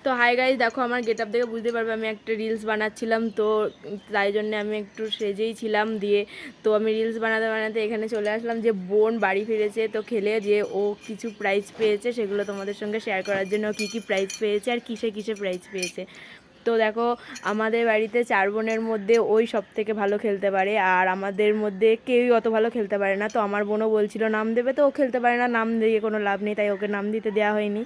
তো hi guys, দেখো আমার গেট আপ দেখে বুঝতে পারবে আমি একটা রিলস বানাচ্ছিলাম, তো তাই জন্য আমি একটু সেজেই ছিলাম। দিয়ে তো আমি রিলস বানাতে বানাতে এখানে চলে আসলাম যে বোন বাড়ি ফিরেছে, তো খেলে যে ও কিছু প্রাইজ পেয়েছে সেগুলো তোমাদের সঙ্গে শেয়ার করার জন্য, কী কী প্রাইজ পেয়েছে আর কিসে কিসে প্রাইজ পেয়েছে। তো দেখো আমাদের বাড়িতে 4 বোনের মধ্যে ওই সব থেকে ভালো খেলতে পারে, আর আমাদের মধ্যে কেউই অত ভালো খেলতে পারে না। তো আমার বোনও বলছিল নাম দেবে, তো ও খেলতে পারে না, নাম দিয়ে কোনো লাভ নেই, তাই ওকে নাম দিতে দেওয়া হয়নি।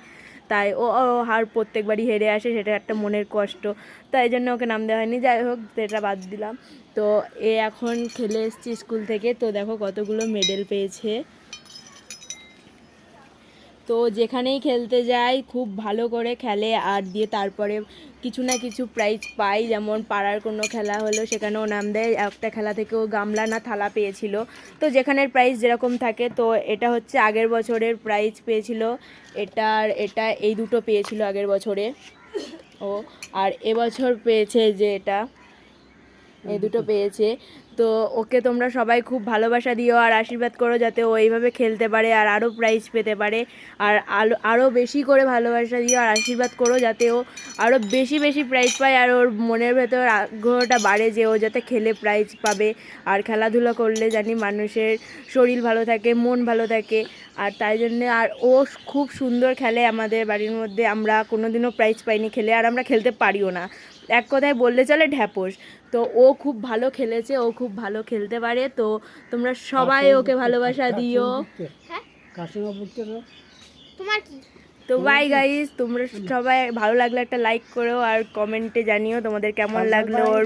তাই ও হার প্রত্যেকবারই হেরে আসে, সেটা একটা মনের কষ্ট, তাই জন্য ওকে নাম দেওয়া হয়নি। যাই হোক, সেটা বাদ দিলাম। তো এ এখন খেলে এসেছি স্কুল থেকে, তো দেখো কতগুলো মেডেল পেয়েছে। তো যেখানেই খেলতে যায় খুব ভালো করে খেলে, আর দিয়ে তারপরে কিছু না কিছু প্রাইজ পাই। যেমন পাড়ার কোনো খেলা হলো সেখানেও নাম দেয়, একটা খেলা থেকেও গামলা না থালা পেয়েছিল। তো যেখানের প্রাইজ যেরকম থাকে, তো এটা হচ্ছে আগের বছরের প্রাইজ পেয়েছিল, এটা এই দুটো পেয়েছিল আগের বছরে ও, আর এবছর পেয়েছে যে এটা এই দুটো পেয়েছে। তো ওকে তোমরা সবাই খুব ভালোবাসা দিও আর আশীর্বাদ করো যাতে ও এইভাবে খেলতে পারে আর আরও প্রাইজ পেতে পারে, আর আরও বেশি করে ভালোবাসা দিও আর আশীর্বাদ করো যাতে ও আরও বেশি বেশি প্রাইজ পায়, আর ওর মনের ভেতর আগ্রহটা বাড়ে যে ও যাতে খেলে প্রাইজ পাবে। আর খেলাধুলা করলে জানি মানুষের শরীর ভালো থাকে, মন ভালো থাকে, আর তাই জন্যে। আর ও খুব সুন্দর খেলে, আমাদের বাড়ির মধ্যে আমরা কোনোদিনও প্রাইজ পাইনি খেলে, আর আমরা খেলতে পারিও না, এক কথায় বললে চলে ঢ্যাপস। তো ও খুব ভালো খেলেছে, ও খুব ভালো খেলতে পারে। তো তোমরা সবাই ওকে ভালোবাসা দিও। হ্যাঁ, তোমার কি? তো বাই গাইস, তোমরা সবাই ভালো লাগলে একটা লাইক করো আর কমেন্টে জানিও তোমাদের কেমন লাগলো ওর